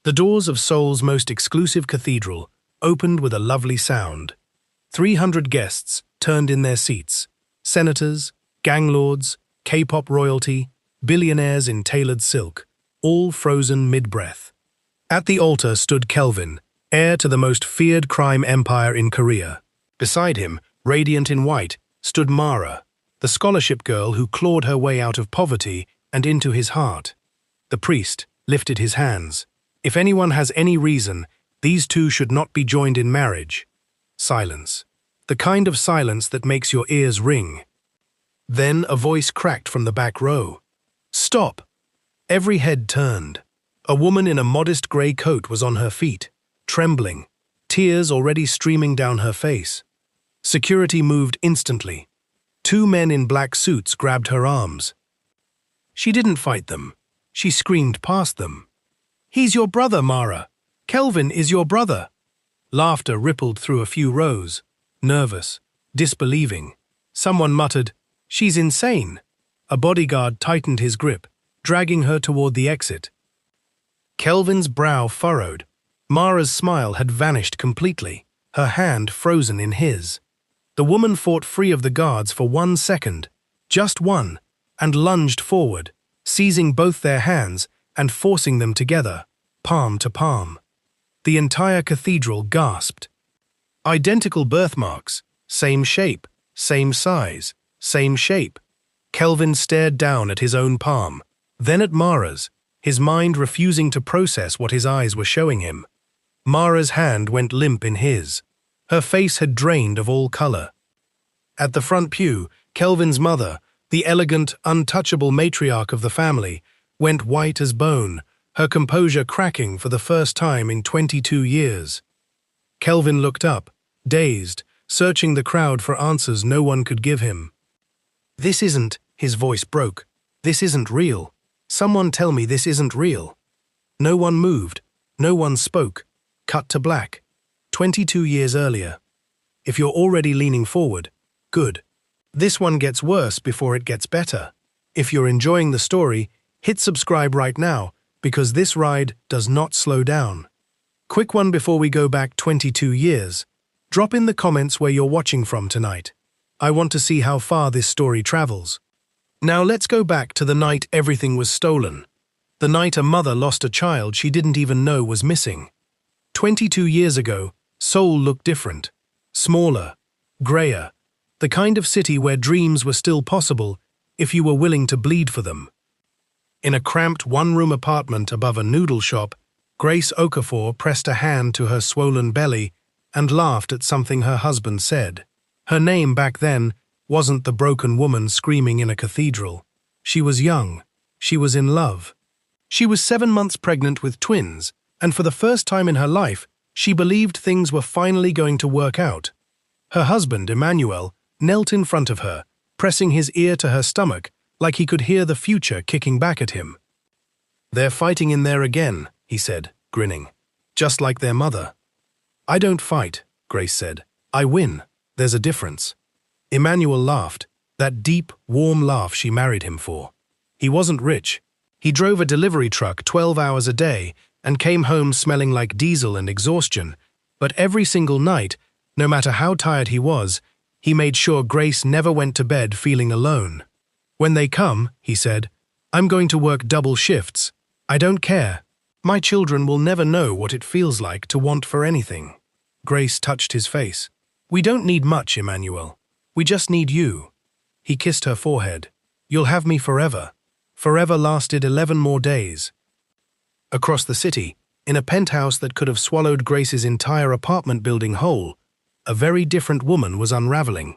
The doors of Seoul's most exclusive cathedral opened with a lovely sound. 300 guests turned in their seats. Senators, gang lords, K-pop royalty, billionaires in tailored silk, all frozen mid-breath. At the altar stood Kelvin, heir to the most feared crime empire in Korea. Beside him, radiant in white, stood Mara, the scholarship girl who clawed her way out of poverty and into his heart. The priest lifted his hands. If anyone has any reason, these two should not be joined in marriage. Silence. The kind of silence that makes your ears ring. Then a voice cracked from the back row. "Stop!" Every head turned. A woman in a modest grey coat was on her feet, trembling, tears already streaming down her face. Security moved instantly. 2 men in black suits grabbed her arms. She didn't fight them. She screamed past them. "He's your brother, Mara. Kelvin is your brother." Laughter rippled through a few rows, nervous, disbelieving. Someone muttered, "She's insane." A bodyguard tightened his grip, dragging her toward the exit. Kelvin's brow furrowed. Mara's smile had vanished completely, her hand frozen in his. The woman fought free of the guards for 1 second, just one, and lunged forward, seizing both their hands and forcing them together, palm to palm. The entire cathedral gasped. Identical birthmarks, same shape, same size, same shape. Kelvin stared down at his own palm, then at Mara's, his mind refusing to process what his eyes were showing him. Mara's hand went limp in his. Her face had drained of all color. At the front pew, Kelvin's mother, the elegant, untouchable matriarch of the family, went white as bone, her composure cracking for the first time in 22 years. Kelvin looked up, dazed, searching the crowd for answers no one could give him. "This isn't," his voice broke. "This isn't real. Someone tell me this isn't real." No one moved. No one spoke. Cut to black. 22 years earlier. If you're already leaning forward, good. This one gets worse before it gets better. If you're enjoying the story, hit subscribe right now, because this ride does not slow down. Quick one before we go back 22 years. Drop in the comments where you're watching from tonight. I want to see how far this story travels. Now let's go back to the night everything was stolen. The night a mother lost a child she didn't even know was missing. 22 years ago, Seoul looked different. Smaller, grayer, the kind of city where dreams were still possible if you were willing to bleed for them. In a cramped one-room apartment above a noodle shop, Grace Okafor pressed a hand to her swollen belly and laughed at something her husband said. Her name back then wasn't the broken woman screaming in a cathedral. She was young. She was in love. She was 7 months pregnant with twins, and for the first time in her life, she believed things were finally going to work out. Her husband, Emmanuel, knelt in front of her, pressing his ear to her stomach like he could hear the future kicking back at him. "They're fighting in there again," he said, grinning. "Just like their mother." "I don't fight," Grace said. "I win. There's a difference." Emmanuel laughed, that deep, warm laugh she married him for. He wasn't rich. He drove a delivery truck 12 hours a day and came home smelling like diesel and exhaustion, but every single night, no matter how tired he was, he made sure Grace never went to bed feeling alone. "When they come," he said, "I'm going to work double shifts. I don't care. My children will never know what it feels like to want for anything." Grace touched his face. "We don't need much, Emmanuel. We just need you." He kissed her forehead. "You'll have me forever." Forever lasted 11 more days. Across the city, in a penthouse that could have swallowed Grace's entire apartment building whole, a very different woman was unraveling.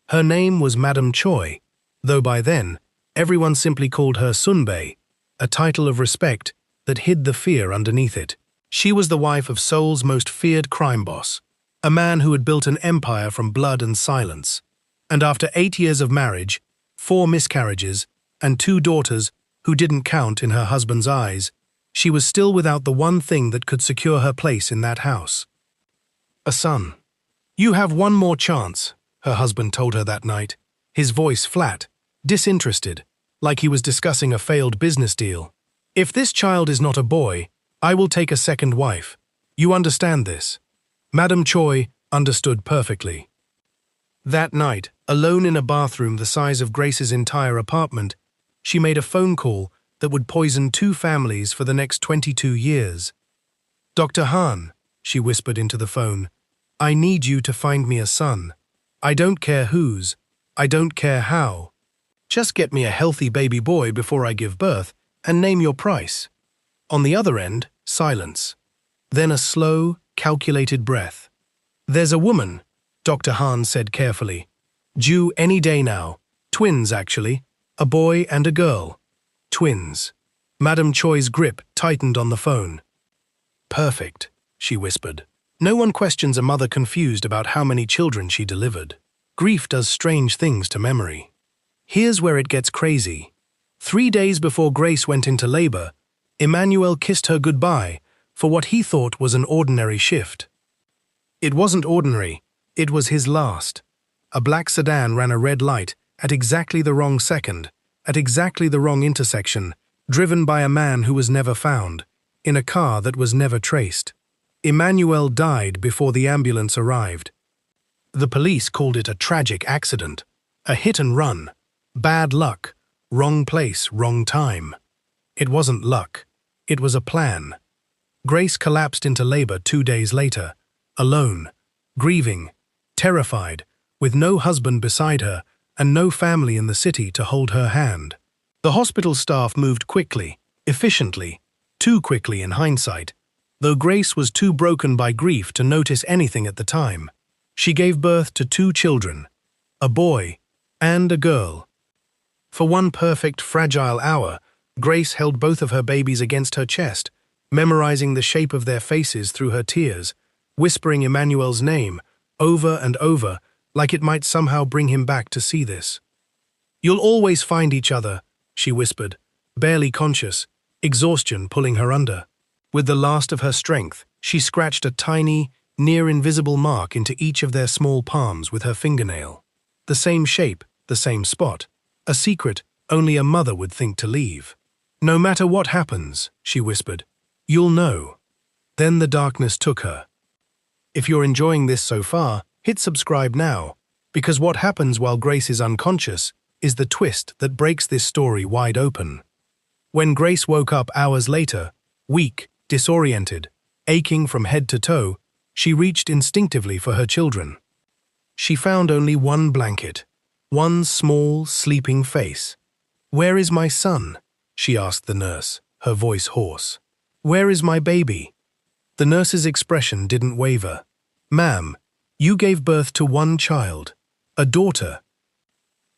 Her name was Madame Choi, though by then, everyone simply called her Sunbae, a title of respect that hid the fear underneath it. She was the wife of Seoul's most feared crime boss, a man who had built an empire from blood and silence. And after 8 years of marriage, 4 miscarriages, and 2 daughters who didn't count in her husband's eyes, she was still without the one thing that could secure her place in that house. A son. "You have one more chance," her husband told her that night, his voice flat, disinterested, like he was discussing a failed business deal. "If this child is not a boy, I will take a second wife. You understand this? Madam Choi understood perfectly. That night, alone in a bathroom the size of Grace's entire apartment, she made a phone call that would poison 2 families for the next 22 years. Dr. Han, she whispered into the phone, I need you to find me a son. I don't care whose. I don't care how. Just get me a healthy baby boy before I give birth, and name your price. On the other end, silence. Then a slow, calculated breath. There's a woman, Dr. Han said carefully. Due any day now. Twins, actually. A boy and a girl. Twins. Madam Choi's grip tightened on the phone. Perfect, she whispered. No one questions a mother confused about how many children she delivered. Grief does strange things to memory. Here's where it gets crazy. 3 days before Grace went into labor, Emmanuel kissed her goodbye for what he thought was an ordinary shift. It wasn't ordinary, it was his last. A black sedan ran a red light at exactly the wrong second, at exactly the wrong intersection, driven by a man who was never found, in a car that was never traced. Emmanuel died before the ambulance arrived. The police called it a tragic accident, a hit and run, bad luck, wrong place, wrong time. It wasn't luck, it was a plan. Grace collapsed into labor 2 days later, alone, grieving, terrified, with no husband beside her and no family in the city to hold her hand. The hospital staff moved quickly, efficiently, too quickly in hindsight, though Grace was too broken by grief to notice anything at the time. She gave birth to 2 children, a boy and a girl. For one perfect, fragile hour, Grace held both of her babies against her chest, memorizing the shape of their faces through her tears, whispering Emmanuel's name over and over like it might somehow bring him back to see this. You'll always find each other, she whispered, barely conscious, exhaustion pulling her under. With the last of her strength, she scratched a tiny, near-invisible mark into each of their small palms with her fingernail. The same shape, the same spot. A secret only a mother would think to leave. No matter what happens, she whispered, you'll know. Then the darkness took her. If you're enjoying this so far, hit subscribe now, because what happens while Grace is unconscious is the twist that breaks this story wide open. When Grace woke up hours later, weak, disoriented, aching from head to toe, she reached instinctively for her children. She found only one blanket, one small, sleeping face. Where is my son? She asked the nurse, her voice hoarse. Where is my baby? The nurse's expression didn't waver. Ma'am, you gave birth to one child, a daughter.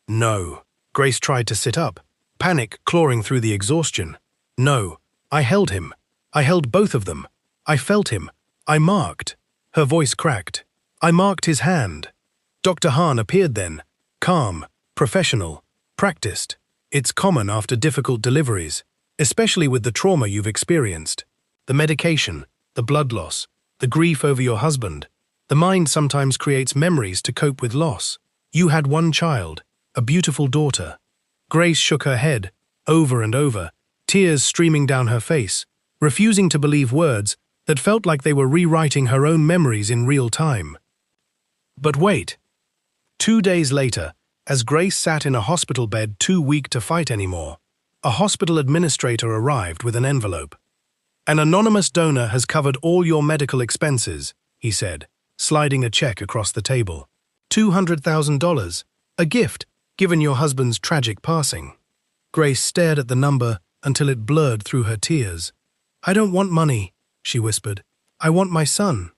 No. Grace tried to sit up, panic clawing through the exhaustion. No, I held him. I held both of them. I felt him. I marked. Her voice cracked. I marked his hand. Dr. Han appeared then, calm, professional, practiced. It's common after difficult deliveries, especially with the trauma you've experienced. The medication, the blood loss, the grief over your husband. The mind sometimes creates memories to cope with loss. You had one child, a beautiful daughter. Grace shook her head, over and over, tears streaming down her face, refusing to believe words that felt like they were rewriting her own memories in real time. But wait. 2 days later, as Grace sat in a hospital bed too weak to fight anymore, a hospital administrator arrived with an envelope. An anonymous donor has covered all your medical expenses, he said, sliding a check across the table. $200,000, a gift given your husband's tragic passing. Grace stared at the number until it blurred through her tears. I don't want money, she whispered. I want my son.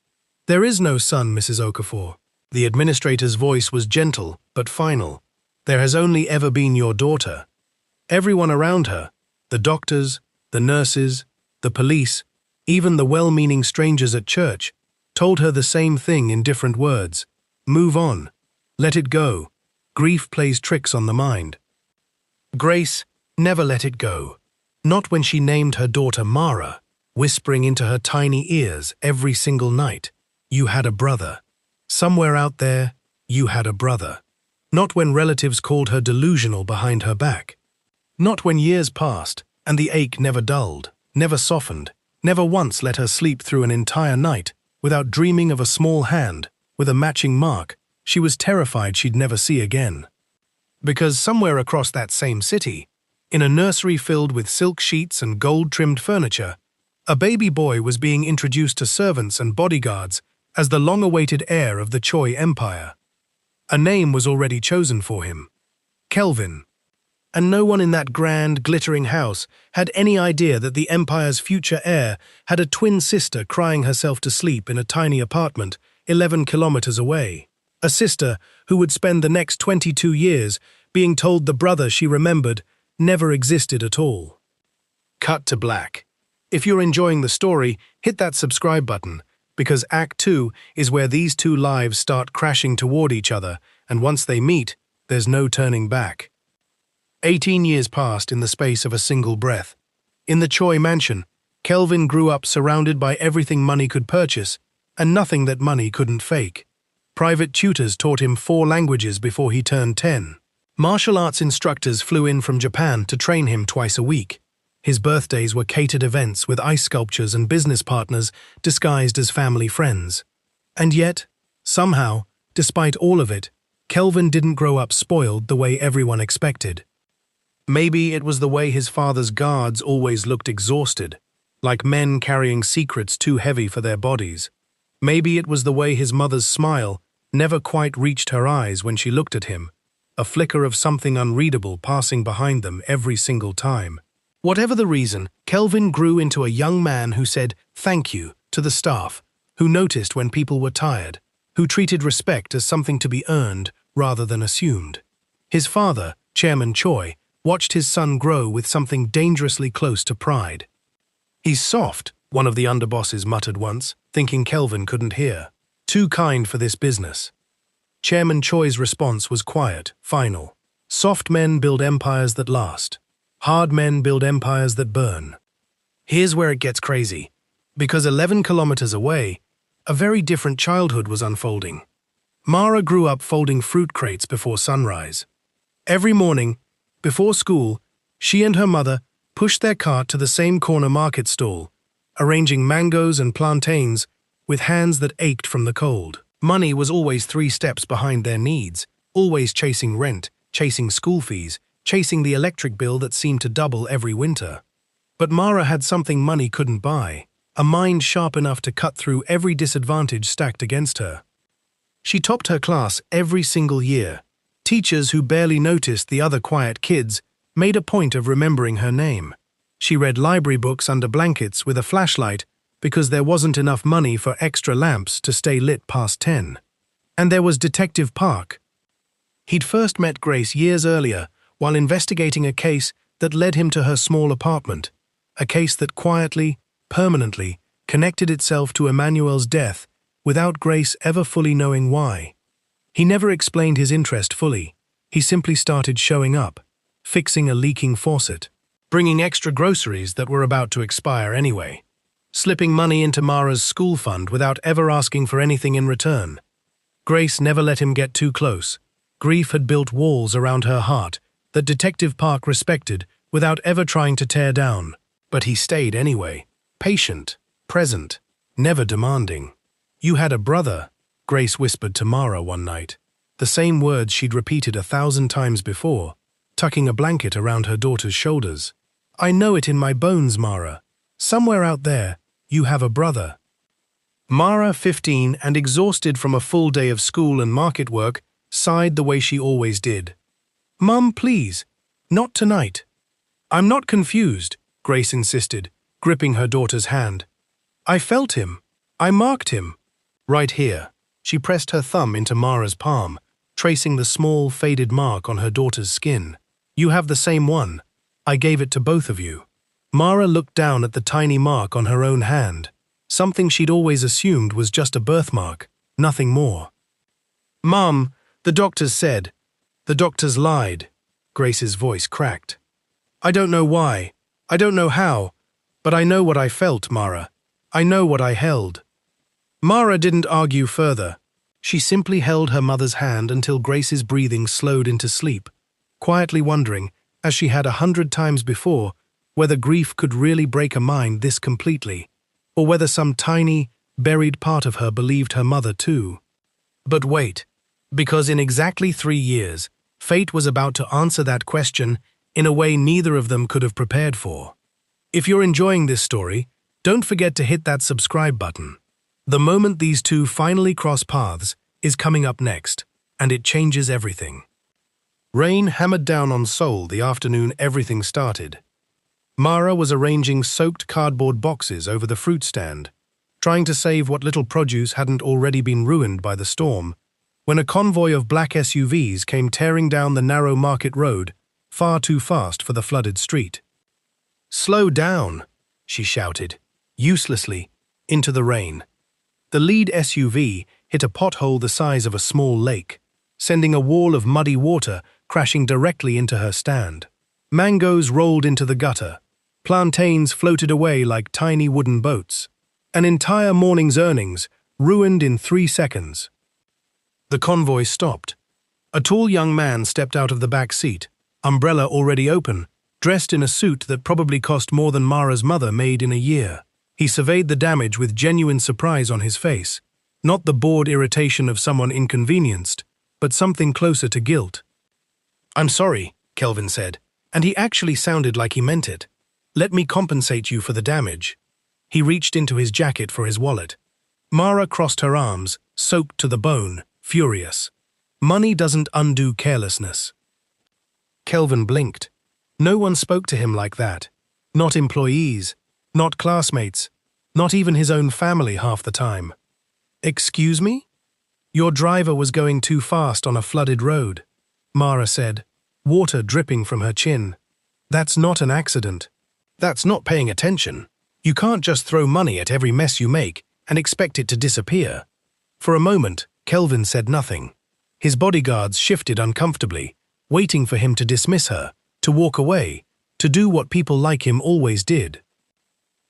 There is no son, Mrs. Okafor. The administrator's voice was gentle but final. There has only ever been your daughter. Everyone around her, the doctors, the nurses, the police, even the well-meaning strangers at church, told her the same thing in different words. Move on. Let it go. Grief plays tricks on the mind. Grace never let it go. Not when she named her daughter Mara, whispering into her tiny ears every single night, you had a brother. Somewhere out there, you had a brother. Not when relatives called her delusional behind her back. Not when years passed and the ache never dulled, never softened, never once let her sleep through an entire night without dreaming of a small hand with a matching mark she was terrified she'd never see again. Because somewhere across that same city, in a nursery filled with silk sheets and gold-trimmed furniture, a baby boy was being introduced to servants and bodyguards as the long-awaited heir of the Choi Empire. A name was already chosen for him: Kelvin. And no one in that grand, glittering house had any idea that the Empire's future heir had a twin sister crying herself to sleep in a tiny apartment 11 kilometers away. A sister who would spend the next 22 years being told the brother she remembered never existed at all. Cut to black. If you're enjoying the story, hit that subscribe button, because Act 2 is where these two lives start crashing toward each other, and once they meet, there's no turning back. 18 years passed in the space of a single breath. In the Choi mansion, Kelvin grew up surrounded by everything money could purchase, and nothing that money couldn't fake. Private tutors taught him 4 languages before he turned 10. Martial arts instructors flew in from Japan to train him twice a week. His birthdays were catered events with ice sculptures and business partners disguised as family friends. And yet, somehow, despite all of it, Kelvin didn't grow up spoiled the way everyone expected. Maybe it was the way his father's guards always looked exhausted, like men carrying secrets too heavy for their bodies. Maybe it was the way his mother's smile never quite reached her eyes when she looked at him, a flicker of something unreadable passing behind them every single time. Whatever the reason, Kelvin grew into a young man who said thank you to the staff, who noticed when people were tired, who treated respect as something to be earned rather than assumed. His father, Chairman Choi, watched his son grow with something dangerously close to pride. "He's soft," one of the underbosses muttered once, thinking Kelvin couldn't hear. "Too kind for this business." Chairman Choi's response was quiet, final. Soft men build empires that last. Hard men build empires that burn. Here's where it gets crazy. Because 11 kilometers away, a very different childhood was unfolding. Mara grew up folding fruit crates before sunrise. Every morning, before school, she and her mother pushed their cart to the same corner market stall, arranging mangoes and plantains with hands that ached from the cold. Money was always 3 steps behind their needs, always chasing rent, chasing school fees, chasing the electric bill that seemed to double every winter. But Mara had something money couldn't buy, a mind sharp enough to cut through every disadvantage stacked against her. She topped her class every single year. Teachers who barely noticed the other quiet kids made a point of remembering her name. She read library books under blankets with a flashlight because there wasn't enough money for extra lamps to stay lit past 10. And there was Detective Park. He'd first met Grace years earlier while investigating a case that led him to her small apartment, a case that quietly, permanently, connected itself to Emmanuel's death without Grace ever fully knowing why. He never explained his interest fully. He simply started showing up, fixing a leaking faucet, bringing extra groceries that were about to expire anyway, slipping money into Mara's school fund without ever asking for anything in return. Grace never let him get too close. Grief had built walls around her heart that Detective Park respected without ever trying to tear down. But he stayed anyway, patient, present, never demanding. "You had a brother," Grace whispered to Mara one night, the same words she'd repeated 1,000 times before, tucking a blanket around her daughter's shoulders. "I know it in my bones, Mara. Somewhere out there, you have a brother." Mara, 15 and exhausted from a full day of school and market work, sighed the way she always did. "Mum, please, not tonight." "I'm not confused," Grace insisted, gripping her daughter's hand. "I felt him. I marked him. Right here." She pressed her thumb into Mara's palm, tracing the small, faded mark on her daughter's skin. "You have the same one. I gave it to both of you." Mara looked down at the tiny mark on her own hand, something she'd always assumed was just a birthmark, nothing more. "Mum, the doctors said. The doctors lied." Grace's voice cracked. "I don't know why. I don't know how. But I know what I felt, Mara. I know what I held." Mara didn't argue further. She simply held her mother's hand until Grace's breathing slowed into sleep, quietly wondering, as she had 100 times before, whether grief could really break a mind this completely. or whether some tiny, buried part of her believed her mother too. But wait, because in exactly 3 years, fate was about to answer that question in a way neither of them could have prepared for. If you're enjoying this story, don't forget to hit that subscribe button. The moment these two finally cross paths is coming up next, and it changes everything. Rain hammered down on Seoul the afternoon everything started. Mara was arranging soaked cardboard boxes over the fruit stand, trying to save what little produce hadn't already been ruined by the storm, when a convoy of black SUVs came tearing down the narrow market road, far too fast for the flooded street. "Slow down," she shouted, uselessly, into the rain. The lead SUV hit a pothole the size of a small lake, sending a wall of muddy water crashing directly into her stand. Mangoes rolled into the gutter. Plantains floated away like tiny wooden boats. An entire morning's earnings ruined in 3 seconds. The convoy stopped. A tall young man stepped out of the back seat, umbrella already open, dressed in a suit that probably cost more than Mara's mother made in a year. He surveyed the damage with genuine surprise on his face, not the bored irritation of someone inconvenienced, but something closer to guilt. "I'm sorry," Kelvin said, and he actually sounded like he meant it. "Let me compensate you for the damage." He reached into his jacket for his wallet. Mara crossed her arms, soaked to the bone, furious. Money doesn't undo carelessness. Kelvin blinked. No one spoke to him like that. Not employees, not classmates, not even his own family half the time. "Excuse me? Your driver was going too fast on a flooded road," Mara said, water dripping from her chin. "That's not an accident. That's not paying attention. You can't just throw money at every mess you make and expect it to disappear." For a moment, Kelvin said nothing. His bodyguards shifted uncomfortably, waiting for him to dismiss her, to walk away, to do what people like him always did.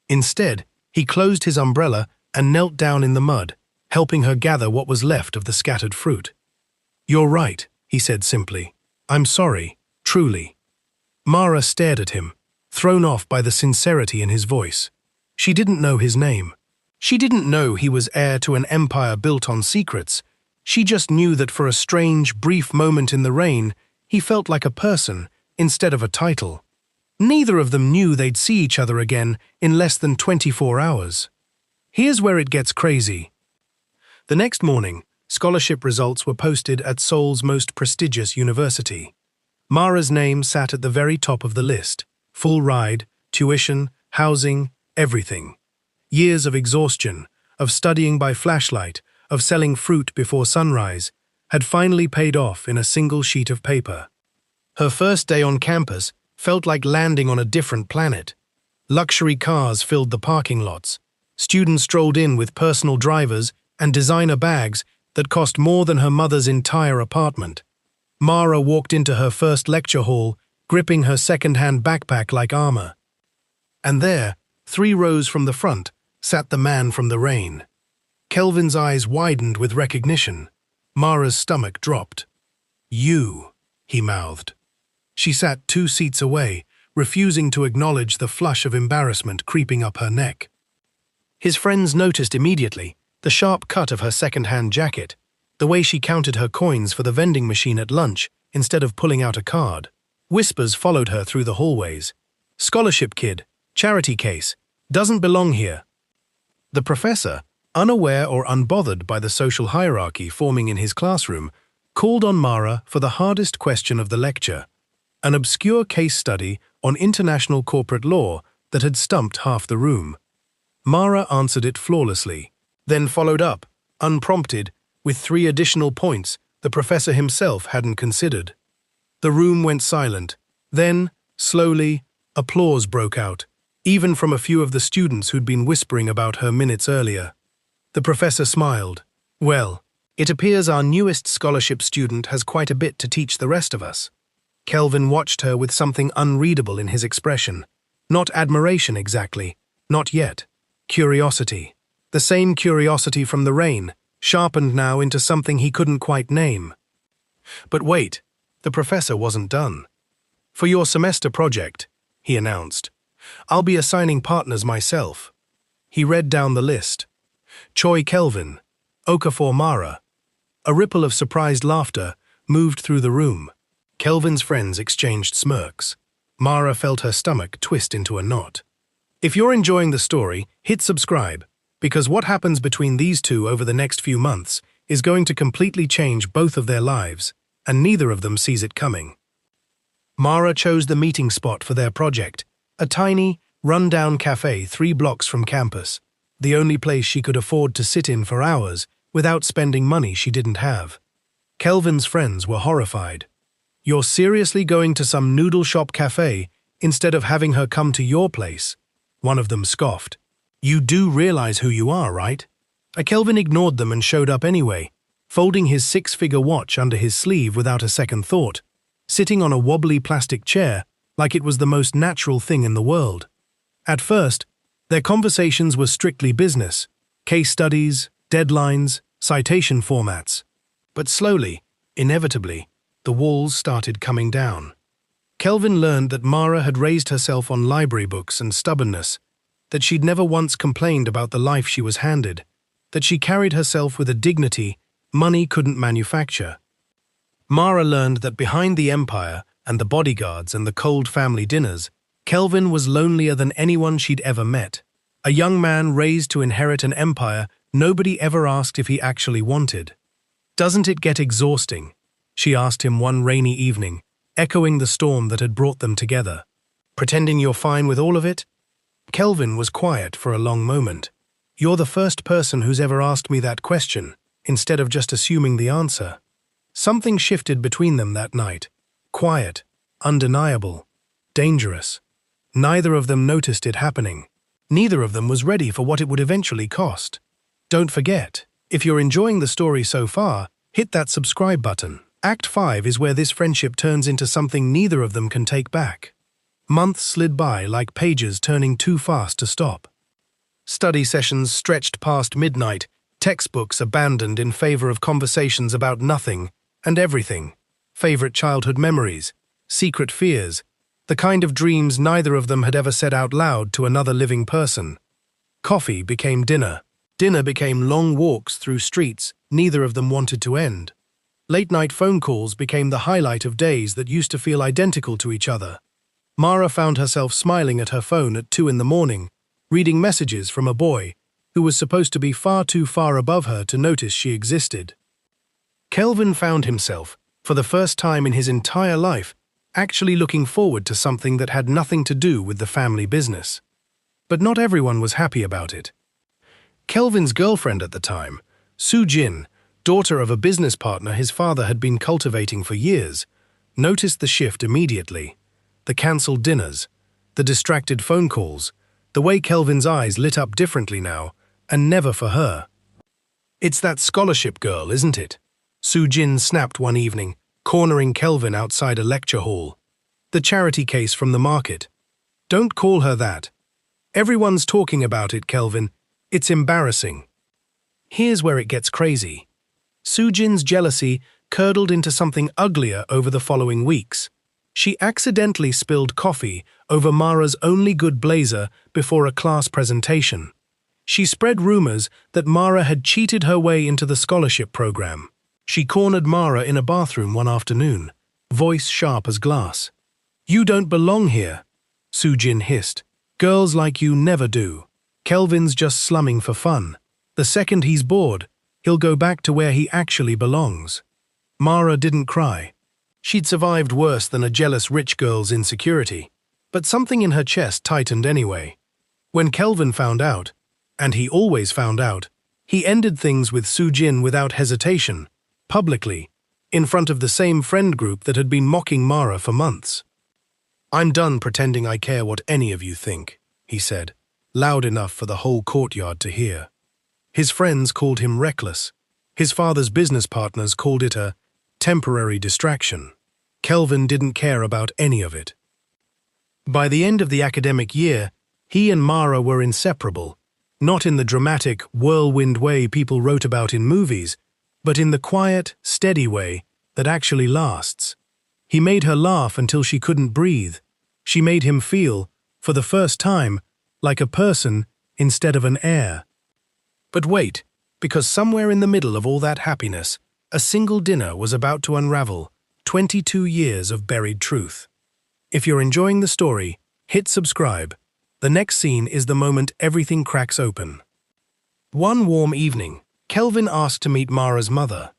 Instead, he closed his umbrella and knelt down in the mud, helping her gather what was left of the scattered fruit. "You're right," he said simply. "I'm sorry, truly." Mara stared at him, thrown off by the sincerity in his voice. She didn't know his name. She didn't know he was heir to an empire built on secrets. She just knew that for a strange, brief moment in the rain, he felt like a person instead of a title. Neither of them knew they'd see each other again in less than 24 hours. Here's where it gets crazy. The next morning, scholarship results were posted at Seoul's most prestigious university. Mara's name sat at the very top of the list. Full ride, tuition, housing, everything. Years of exhaustion, of studying by flashlight, of selling fruit before sunrise, had finally paid off in a single sheet of paper. Her first day on campus felt like landing on a different planet. Luxury cars filled the parking lots. Students strolled in with personal drivers and designer bags that cost more than her mother's entire apartment. Mara walked into her first lecture hall, gripping her second-hand backpack like armor. And there, 3 rows from the front, sat the man from the rain. Kelvin's eyes widened with recognition. Mara's stomach dropped. "You," he mouthed. She sat 2 seats away, refusing to acknowledge the flush of embarrassment creeping up her neck. His friends noticed immediately the sharp cut of her second-hand jacket, the way she counted her coins for the vending machine at lunch instead of pulling out a card. Whispers followed her through the hallways. "Scholarship kid, charity case, doesn't belong here." The professor, unaware or unbothered by the social hierarchy forming in his classroom, called on Mara for the hardest question of the lecture, an obscure case study on international corporate law that had stumped half the room. Mara answered it flawlessly, then followed up, unprompted, with 3 additional points the professor himself hadn't considered. The room went silent. Then, slowly, applause broke out, even from a few of the students who'd been whispering about her minutes earlier. The professor smiled. "Well, it appears our newest scholarship student has quite a bit to teach the rest of us." Kelvin watched her with something unreadable in his expression. Not admiration exactly, not yet. Curiosity. The same curiosity from the rain, sharpened now into something he couldn't quite name. But wait, the professor wasn't done. "For your semester project," he announced, "I'll be assigning partners myself." He read down the list. Choi Kelvin, Okafor Mara. A ripple of surprised laughter moved through the room. Kelvin's friends exchanged smirks. Mara felt her stomach twist into a knot. If you're enjoying the story, hit subscribe, because what happens between these two over the next few months is going to completely change both of their lives, and neither of them sees it coming. Mara chose the meeting spot for their project, a tiny, run-down cafe 3 blocks from campus, the only place she could afford to sit in for hours without spending money she didn't have. Kelvin's friends were horrified. "You're seriously going to some noodle shop cafe instead of having her come to your place?" One of them scoffed. "You do realize who you are, right?" Kelvin ignored them and showed up anyway, folding his 6-figure watch under his sleeve without a second thought, sitting on a wobbly plastic chair like it was the most natural thing in the world. At first, their conversations were strictly business, case studies, deadlines, citation formats. But slowly, inevitably, the walls started coming down. Kelvin learned that Mara had raised herself on library books and stubbornness, that she'd never once complained about the life she was handed, that she carried herself with a dignity money couldn't manufacture. Mara learned that behind the empire and the bodyguards and the cold family dinners, Kelvin was lonelier than anyone she'd ever met. A young man raised to inherit an empire nobody ever asked if he actually wanted. "Doesn't it get exhausting?" she asked him one rainy evening, echoing the storm that had brought them together. "Pretending you're fine with all of it?" Kelvin was quiet for a long moment. "You're the first person who's ever asked me that question, instead of just assuming the answer." Something shifted between them that night. Quiet, undeniable, dangerous. Neither of them noticed it happening. Neither of them was ready for what it would eventually cost. Don't forget, if you're enjoying the story so far, hit that subscribe button. Act 5 is where this friendship turns into something neither of them can take back. Months slid by like pages turning too fast to stop. Study sessions stretched past midnight, textbooks abandoned in favor of conversations about nothing and everything. Favorite childhood memories, secret fears, the kind of dreams neither of them had ever said out loud to another living person. Coffee became dinner. Dinner became long walks through streets neither of them wanted to end. Late-night phone calls became the highlight of days that used to feel identical to each other. Mara found herself smiling at her phone at 2 in the morning, reading messages from a boy who was supposed to be far too far above her to notice she existed. Kelvin found himself, for the first time in his entire life, actually looking forward to something that had nothing to do with the family business. But not everyone was happy about it. Kelvin's girlfriend at the time, Soo Jin, daughter of a business partner his father had been cultivating for years, noticed the shift immediately. The cancelled dinners, the distracted phone calls, the way Kelvin's eyes lit up differently now, and never for her. "It's that scholarship girl, isn't it?" Soo Jin snapped one evening, cornering Kelvin outside a lecture hall. "The charity case from the market. Don't call her that. Everyone's talking about it, Kelvin. It's embarrassing." Here's where it gets crazy. Soo Jin's jealousy curdled into something uglier over the following weeks. She accidentally spilled coffee over Mara's only good blazer before a class presentation. She spread rumors that Mara had cheated her way into the scholarship program. She cornered Mara in a bathroom one afternoon, voice sharp as glass. "You don't belong here," Soo Jin hissed. "Girls like you never do. Kelvin's just slumming for fun. The second he's bored, he'll go back to where he actually belongs." Mara didn't cry. She'd survived worse than a jealous rich girl's insecurity, but something in her chest tightened anyway. When Kelvin found out, and he always found out, he ended things with Soo Jin without hesitation, publicly, in front of the same friend group that had been mocking Mara for months. "I'm done pretending I care what any of you think," he said, loud enough for the whole courtyard to hear. His friends called him reckless. His father's business partners called it a temporary distraction. Kelvin didn't care about any of it. By the end of the academic year, he and Mara were inseparable, not in the dramatic, whirlwind way people wrote about in movies, but in the quiet, steady way that actually lasts. He made her laugh until she couldn't breathe. She made him feel, for the first time, like a person instead of an heir. But wait, because somewhere in the middle of all that happiness, a single dinner was about to unravel 22 years of buried truth. If you're enjoying the story, hit subscribe. The next scene is the moment everything cracks open. One warm evening, Kelvin asked to meet Mara's mother.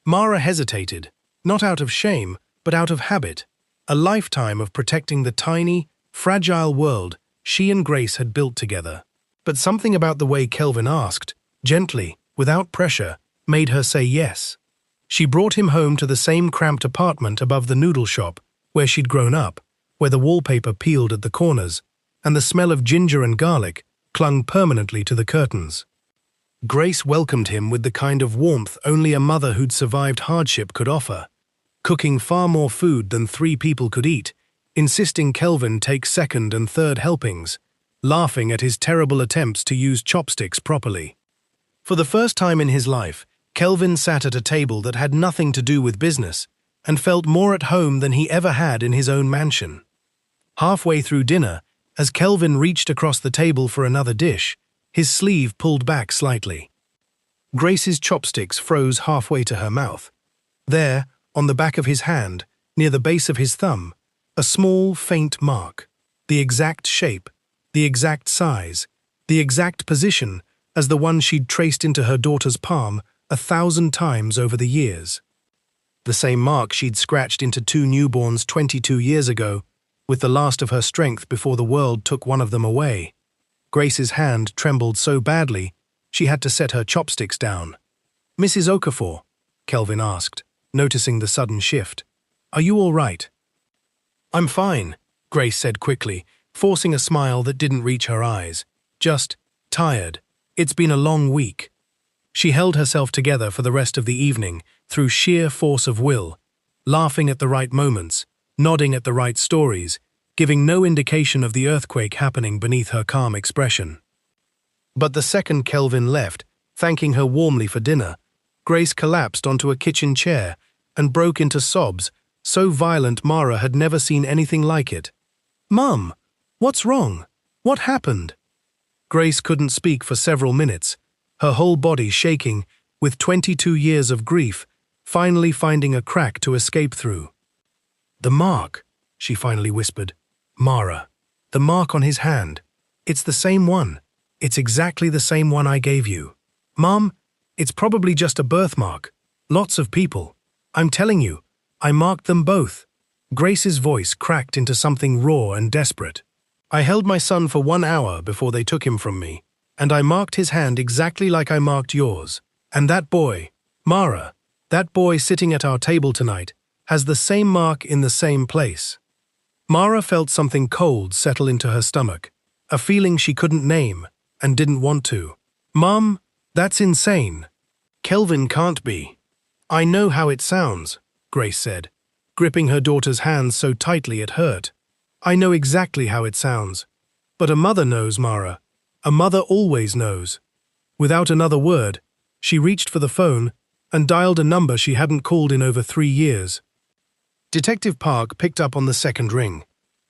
Mara hesitated, not out of shame, but out of habit, a lifetime of protecting the tiny, fragile world she and Grace had built together. But something about the way Kelvin asked, gently, without pressure, made her say yes. She brought him home to the same cramped apartment above the noodle shop where she'd grown up, where the wallpaper peeled at the corners, and the smell of ginger and garlic clung permanently to the curtains. Grace welcomed him with the kind of warmth only a mother who'd survived hardship could offer, cooking far more food than 3 people could eat, insisting Kelvin take second and third helpings, laughing at his terrible attempts to use chopsticks properly. For the first time in his life, Kelvin sat at a table that had nothing to do with business and felt more at home than he ever had in his own mansion. Halfway through dinner, as Kelvin reached across the table for another dish, his sleeve pulled back slightly. Grace's chopsticks froze halfway to her mouth. There, on the back of his hand, near the base of his thumb, a small, faint mark. The exact shape, the exact size, the exact position as the one she'd traced into her daughter's palm 1,000 times over the years. The same mark she'd scratched into 2 newborns 22 years ago, with the last of her strength before the world took one of them away. Grace's hand trembled so badly, she had to set her chopsticks down. "Mrs. Okafor," Kelvin asked, noticing the sudden shift. "Are you all right?" "I'm fine," Grace said quickly, forcing a smile that didn't reach her eyes. "Just tired. It's been a long week." She held herself together for the rest of the evening through sheer force of will, laughing at the right moments, nodding at the right stories, giving no indication of the earthquake happening beneath her calm expression. But the second Kelvin left, thanking her warmly for dinner, Grace collapsed onto a kitchen chair and broke into sobs, so violent Mara had never seen anything like it. "Mum, what's wrong? What happened?" Grace couldn't speak for several minutes, her whole body shaking, with 22 years of grief, finally finding a crack to escape through. "The mark," she finally whispered. "Mara, the mark on his hand. It's the same one. It's exactly the same one I gave you. Mom, it's probably just a birthmark. Lots of people. I'm telling you, I marked them both." Grace's voice cracked into something raw and desperate. "I held my son for 1 hour before they took him from me, and I marked his hand exactly like I marked yours. And that boy, Mara, that boy sitting at our table tonight, has the same mark in the same place." Mara felt something cold settle into her stomach, a feeling she couldn't name and didn't want to. "Mom, that's insane. Kelvin can't be." "I know how it sounds," Grace said, gripping her daughter's hands so tightly it hurt. "I know exactly how it sounds. But a mother knows, Mara. A mother always knows." Without another word, she reached for the phone and dialed a number she hadn't called in over 3 years. Detective Park picked up on the second ring.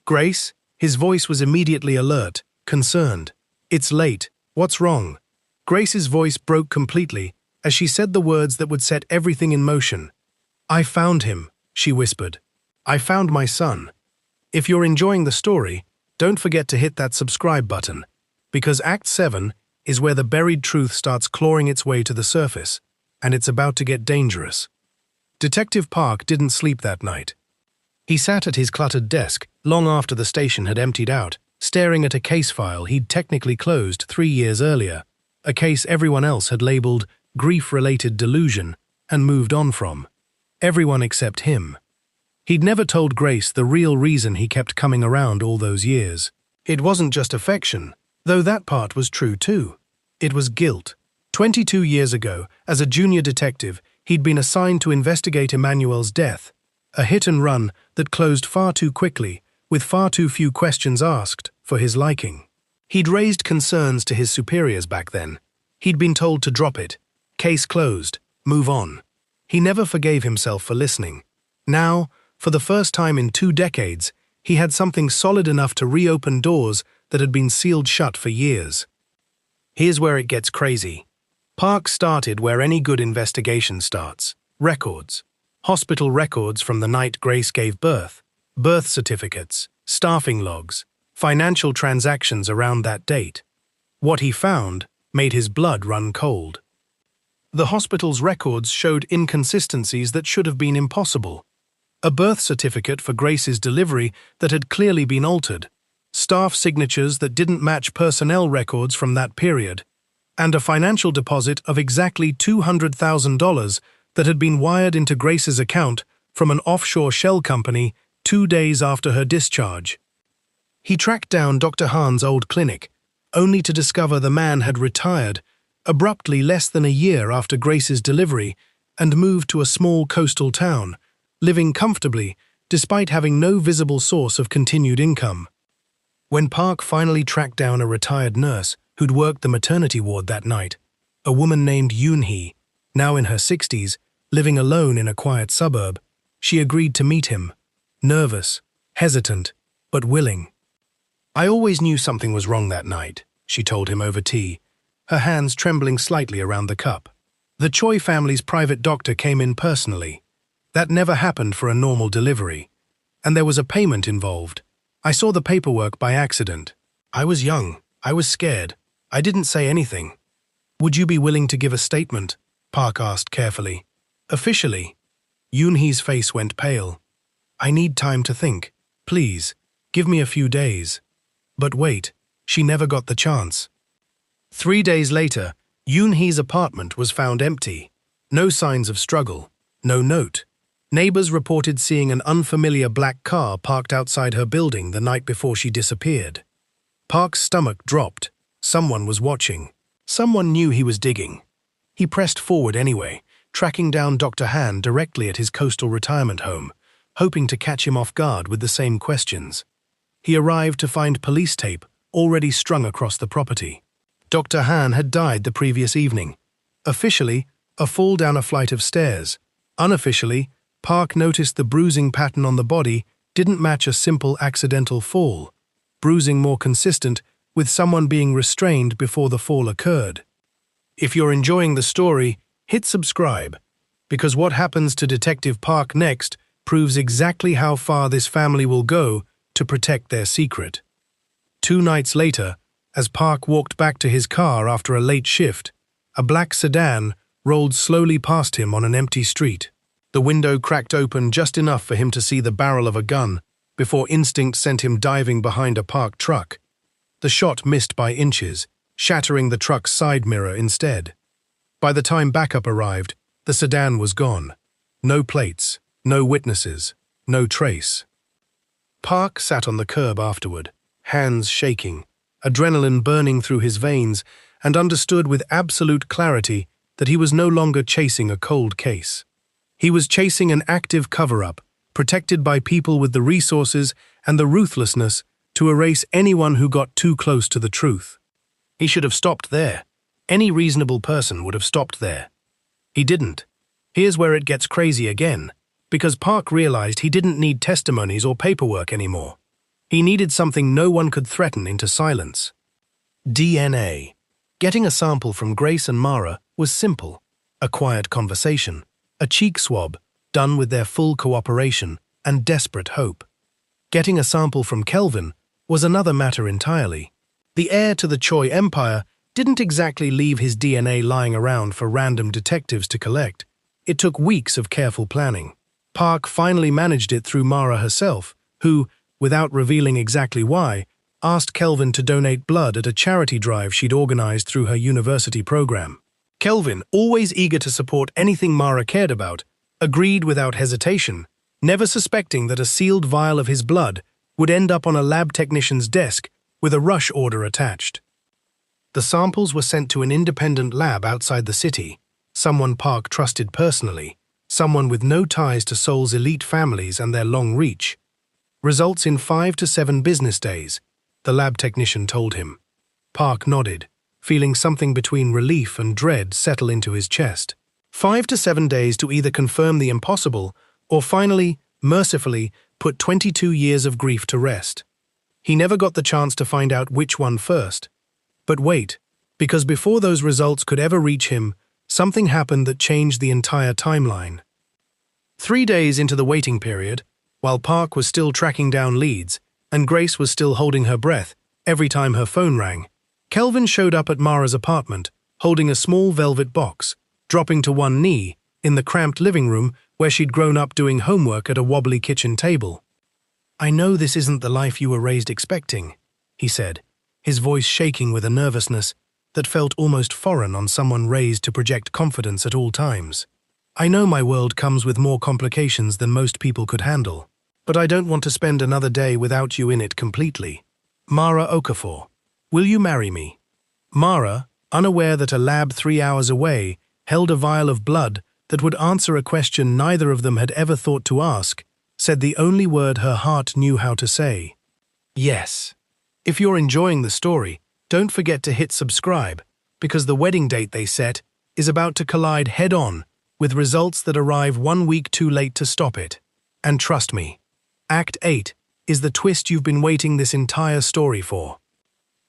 "Grace?" His voice was immediately alert, concerned. "It's late. What's wrong?" Grace's voice broke completely as she said the words that would set everything in motion. "I found him," she whispered. "I found my son." If you're enjoying the story, don't forget to hit that subscribe button, because Act 7 is where the buried truth starts clawing its way to the surface, and it's about to get dangerous. Detective Park didn't sleep that night. He sat at his cluttered desk long after the station had emptied out, staring at a case file he'd technically closed 3 years earlier, a case everyone else had labeled grief-related delusion and moved on from. Everyone except him. He'd never told Grace the real reason he kept coming around all those years. It wasn't just affection, though that part was true too. It was guilt. 22 years ago, as a junior detective, he'd been assigned to investigate Emmanuel's death, a hit-and-run that closed far too quickly, with far too few questions asked, for his liking. He'd raised concerns to his superiors back then. He'd been told to drop it. Case closed. Move on. He never forgave himself for listening. Now, for the first time in 2 decades, he had something solid enough to reopen doors that had been sealed shut for years. Here's where it gets crazy. Park started where any good investigation starts. Records. Hospital records from the night Grace gave birth. Birth certificates, staffing logs, financial transactions around that date. What he found made his blood run cold. The hospital's records showed inconsistencies that should have been impossible. A birth certificate for Grace's delivery that had clearly been altered, staff signatures that didn't match personnel records from that period, and a financial deposit of exactly $200,000 that had been wired into Grace's account from an offshore shell company 2 days after her discharge. He tracked down Dr. Hahn's old clinic, only to discover the man had retired abruptly less than a year after Grace's delivery and moved to a small coastal town, living comfortably despite having no visible source of continued income. When Park finally tracked down a retired nurse who'd worked the maternity ward that night, a woman named Yoon-hee, now in her 60s, living alone in a quiet suburb, she agreed to meet him, nervous, hesitant, but willing. "I always knew something was wrong that night," she told him over tea, her hands trembling slightly around the cup. "The Choi family's private doctor came in personally. That never happened for a normal delivery. And there was a payment involved. I saw the paperwork by accident. I was young. I was scared. I didn't say anything." "Would you be willing to give a statement?" Park asked carefully. "Officially?" Yoon-hee's face went pale. "I need time to think. Please, give me a few days." But wait, she never got the chance. 3 days later, Yoon-hee's apartment was found empty. No signs of struggle. No note. Neighbors reported seeing an unfamiliar black car parked outside her building the night before she disappeared. Park's stomach dropped. Someone was watching. Someone knew he was digging. He pressed forward anyway, tracking down Dr. Han directly at his coastal retirement home, hoping to catch him off guard with the same questions. He arrived to find police tape already strung across the property. Dr. Han had died the previous evening. Officially, a fall down a flight of stairs. Unofficially, Park noticed the bruising pattern on the body didn't match a simple accidental fall, bruising more consistent with someone being restrained before the fall occurred. If you're enjoying the story, hit subscribe, because what happens to Detective Park next proves exactly how far this family will go to protect their secret. 2 nights later, as Park walked back to his car after a late shift, a black sedan rolled slowly past him on an empty street. The window cracked open just enough for him to see the barrel of a gun before instinct sent him diving behind a parked truck. The shot missed by inches, shattering the truck's side mirror instead. By the time backup arrived, the sedan was gone. No plates, no witnesses, no trace. Park sat on the curb afterward, hands shaking, adrenaline burning through his veins, and understood with absolute clarity that he was no longer chasing a cold case. He was chasing an active cover-up, protected by people with the resources and the ruthlessness to erase anyone who got too close to the truth. He should have stopped there. Any reasonable person would have stopped there. He didn't. Here's where it gets crazy again, because Park realized he didn't need testimonies or paperwork anymore. He needed something no one could threaten into silence. DNA. Getting a sample from Grace and Mara was simple. A quiet conversation, a cheek swab, done with their full cooperation and desperate hope. Getting a sample from Kelvin was another matter entirely. The heir to the Choi Empire didn't exactly leave his DNA lying around for random detectives to collect. It took weeks of careful planning. Park finally managed it through Mara herself, who, without revealing exactly why, asked Kelvin to donate blood at a charity drive she'd organized through her university program. Kelvin, always eager to support anything Mara cared about, agreed without hesitation, never suspecting that a sealed vial of his blood would end up on a lab technician's desk with a rush order attached. The samples were sent to an independent lab outside the city, someone Park trusted personally, someone with no ties to Seoul's elite families and their long reach. Results in 5 to 7 business days, the lab technician told him. Park nodded, feeling something between relief and dread settle into his chest. 5 to 7 days to either confirm the impossible or finally, mercifully, put 22 years of grief to rest. He never got the chance to find out which one first. But wait, Because before those results could ever reach him, something happened that changed the entire timeline. 3 days into the waiting period, while Park was still tracking down leads, and Grace was still holding her breath every time her phone rang, Kelvin showed up at Mara's apartment, holding a small velvet box, dropping to one knee in the cramped living room where she'd grown up doing homework at a wobbly kitchen table. "I know this isn't the life you were raised expecting," he said, his voice shaking with a nervousness that felt almost foreign on someone raised to project confidence at all times. "I know my world comes with more complications than most people could handle, but I don't want to spend another day without you in it completely. Mara Okafor, will you marry me?" Mara, unaware that a lab 3 hours away held a vial of blood that would answer a question neither of them had ever thought to ask, said the only word her heart knew how to say: "Yes." If you're enjoying the story, don't forget to hit subscribe, because the wedding date they set is about to collide head-on with results that arrive 1 week too late to stop it. And trust me, Act 8 is the twist you've been waiting this entire story for.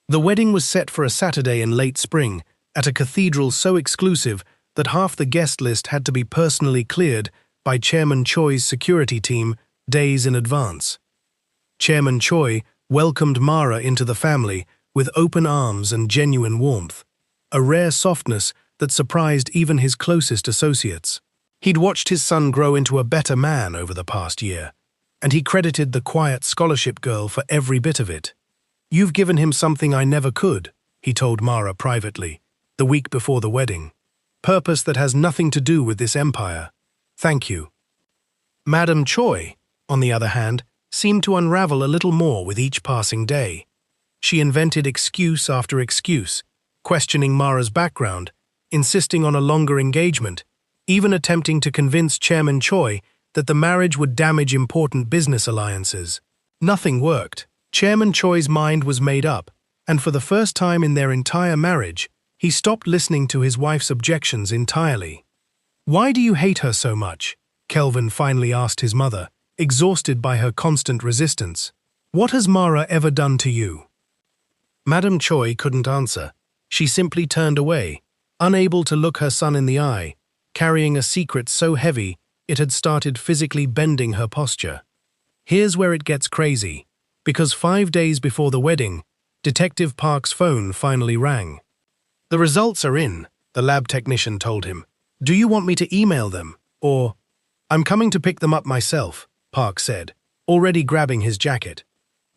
The wedding was set for a Saturday in late spring at a cathedral so exclusive that half the guest list had to be personally cleared by Chairman Choi's security team days in advance. Chairman Choi welcomed Mara into the family with open arms and genuine warmth, a rare softness that surprised even his closest associates. He'd watched his son grow into a better man over the past year, and he credited the quiet scholarship girl for every bit of it. "You've given him something I never could," he told Mara privately, the week before the wedding. "Purpose that has nothing to do with this empire. Thank you." Madame Choi, on the other hand, seemed to unravel a little more with each passing day. She invented excuse after excuse, questioning Mara's background, insisting on a longer engagement, even attempting to convince Chairman Choi that the marriage would damage important business alliances. Nothing worked. Chairman Choi's mind was made up, and for the first time in their entire marriage, he stopped listening to his wife's objections entirely. "Why do you hate her so much?" Kelvin finally asked his mother, exhausted by her constant resistance. "What has Mara ever done to you?" Madame Choi couldn't answer. She simply turned away, unable to look her son in the eye, carrying a secret so heavy it had started physically bending her posture. Here's where it gets crazy, because 5 days before the wedding, Detective Park's phone finally rang. "The results are in," the lab technician told him. "Do you want me to email them, or—" "I'm coming to pick them up myself," Park said, already grabbing his jacket.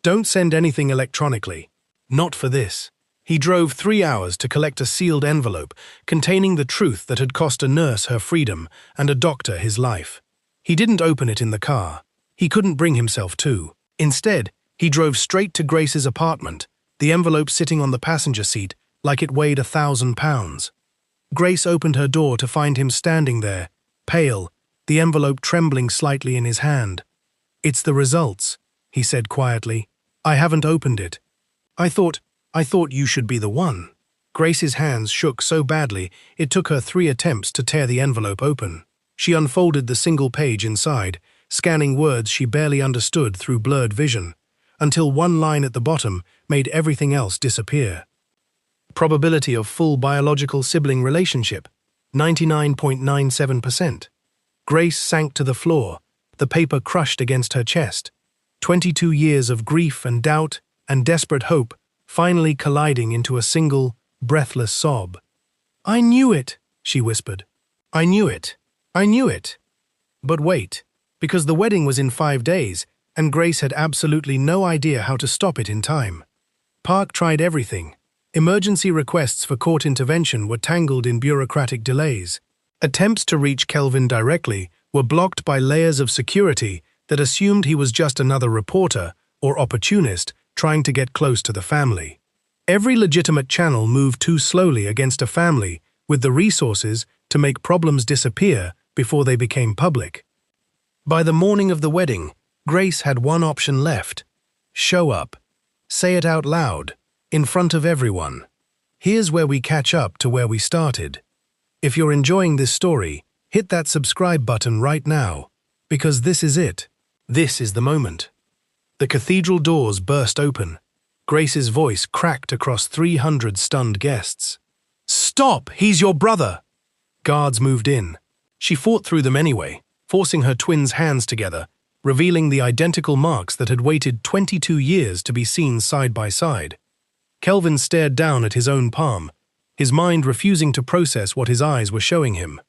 "Don't send anything electronically. Not for this." He drove 3 hours to collect a sealed envelope containing the truth that had cost a nurse her freedom and a doctor his life. He didn't open it in the car. He couldn't bring himself to. Instead, he drove straight to Grace's apartment, the envelope sitting on the passenger seat like it weighed 1,000 pounds. Grace opened her door to find him standing there, pale, the envelope trembling slightly in his hand. "It's the results," he said quietly. "I haven't opened it. I thought you should be the one." Grace's hands shook so badly it took her 3 attempts to tear the envelope open. She unfolded the single page inside, scanning words she barely understood through blurred vision, until one line at the bottom made everything else disappear. Probability of full biological sibling relationship, 99.97%. Grace sank to the floor, the paper crushed against her chest. 22 years of grief and doubt and desperate hope finally colliding into a single, breathless sob. "I knew it," she whispered. "I knew it. I knew it." But wait, because the wedding was in 5 days, and Grace had absolutely no idea how to stop it in time. Park tried everything. Emergency requests for court intervention were tangled in bureaucratic delays. Attempts to reach Kelvin directly were blocked by layers of security that assumed he was just another reporter or opportunist trying to get close to the family. Every legitimate channel moved too slowly against a family with the resources to make problems disappear before they became public. By the morning of the wedding, Grace had one option left: show up. Say it out loud, in front of everyone. Here's where we catch up to where we started. If you're enjoying this story, hit that subscribe button right now, because this is it. This is the moment. The cathedral doors burst open. Grace's voice cracked across 300 stunned guests. "Stop! He's your brother!" Guards moved in. She fought through them anyway, forcing her twins' hands together, revealing the identical marks that had waited 22 years to be seen side by side. Kelvin stared down at his own palm, his mind refusing to process what his eyes were showing him.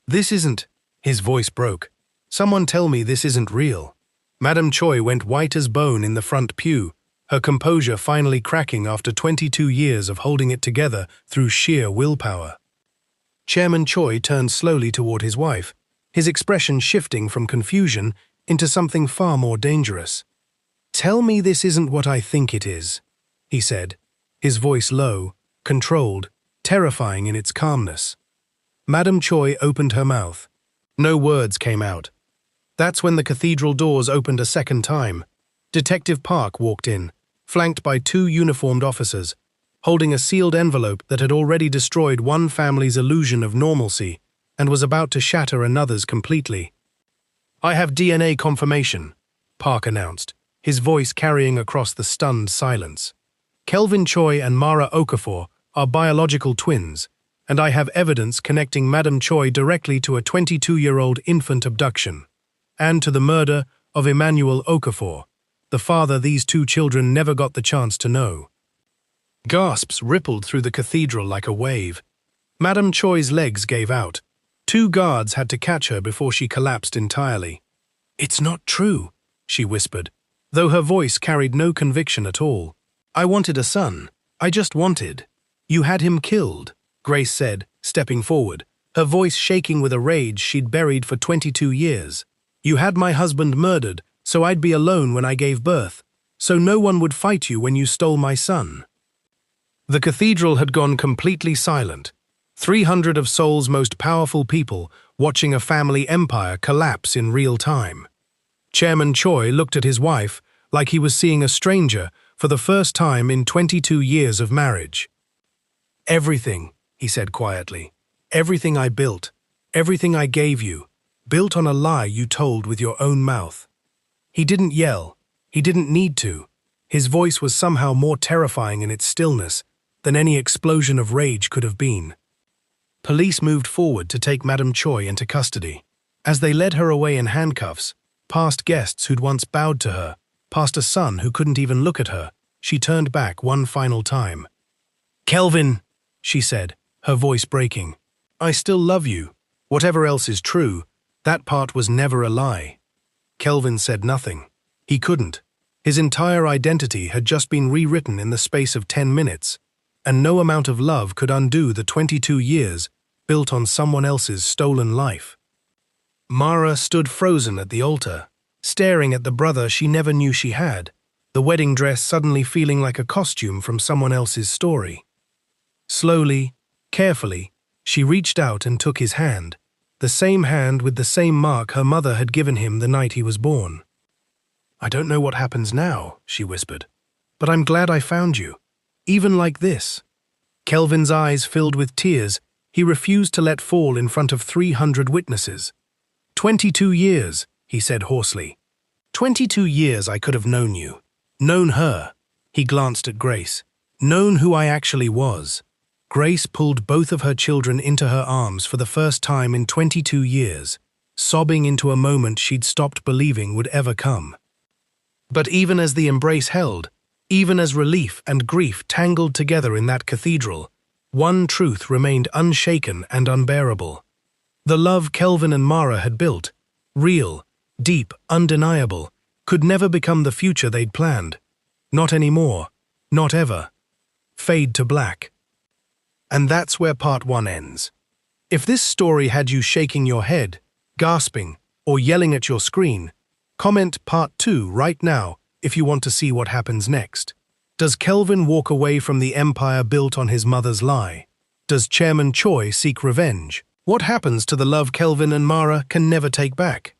"This isn't..." His voice broke. "Someone tell me this isn't real." Madame Choi went white as bone in the front pew, her composure finally cracking after 22 years of holding it together through sheer willpower. Chairman Choi turned slowly toward his wife, his expression shifting from confusion into something far more dangerous. "Tell me this isn't what I think it is," he said, his voice low, controlled, terrifying in its calmness. Madame Choi opened her mouth. No words came out. That's when the cathedral doors opened a second time. Detective Park walked in, flanked by 2 uniformed officers, holding a sealed envelope that had already destroyed one family's illusion of normalcy and was about to shatter another's completely. "I have DNA confirmation," Park announced, his voice carrying across the stunned silence. "Kelvin Choi and Mara Okafor are biological twins, and I have evidence connecting Madame Choi directly to a 22-year-old infant abduction, and to the murder of Emmanuel Okafor, the father these 2 children never got the chance to know." Gasps rippled through the cathedral like a wave. Madame Choi's legs gave out. 2 guards had to catch her before she collapsed entirely. "It's not true," she whispered, though her voice carried no conviction at all. "I wanted a son. I just wanted." "You had him killed," Grace said, stepping forward, her voice shaking with a rage she'd buried for 22 years. "You had my husband murdered, so I'd be alone when I gave birth, so no one would fight you when you stole my son." The cathedral had gone completely silent, 300 of Seoul's most powerful people watching a family empire collapse in real time. Chairman Choi looked at his wife like he was seeing a stranger for the first time in 22 years of marriage. "Everything," he said quietly, "everything I built, everything I gave you, built on a lie you told with your own mouth." He didn't yell. He didn't need to. His voice was somehow more terrifying in its stillness than any explosion of rage could have been. Police moved forward to take Madame Choi into custody. As they led her away in handcuffs, past guests who'd once bowed to her, past a son who couldn't even look at her, she turned back one final time. "Kelvin," she said, her voice breaking, "I still love you. Whatever else is true, that part was never a lie." Kelvin said nothing. He couldn't. His entire identity had just been rewritten in the space of 10 minutes, and no amount of love could undo the 22 years built on someone else's stolen life. Mara stood frozen at the altar, staring at the brother she never knew she had, the wedding dress suddenly feeling like a costume from someone else's story. Slowly, carefully, she reached out and took his hand, the same hand with the same mark her mother had given him the night he was born. "I don't know what happens now," she whispered, "but I'm glad I found you, even like this." Kelvin's eyes filled with tears he refused to let fall in front of 300 witnesses. 22 years, he said hoarsely. 22 years I could have known you. Known her. He glanced at Grace. Known who I actually was. Grace pulled both of her children into her arms for the first time in 22 years, sobbing into a moment she'd stopped believing would ever come. But even as the embrace held, even as relief and grief tangled together in that cathedral, one truth remained unshaken and unbearable. The love Kelvin and Mara had built, real, deep, undeniable, could never become the future they'd planned. Not anymore. Not ever. Fade to black. And that's where part 1 ends. If this story had you shaking your head, gasping, or yelling at your screen, comment part 2 right now if you want to see what happens next. Does Kelvin walk away from the empire built on his mother's lie? Does Chairman Choi seek revenge? What happens to the love Kelvin and Mara can never take back?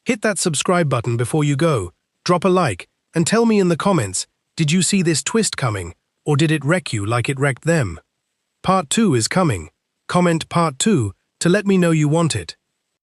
Hit that subscribe button before you go, drop a like, and tell me in the comments, did you see this twist coming, or did it wreck you like it wrecked them? Part 2 is coming. Comment part 2 to let me know you want it.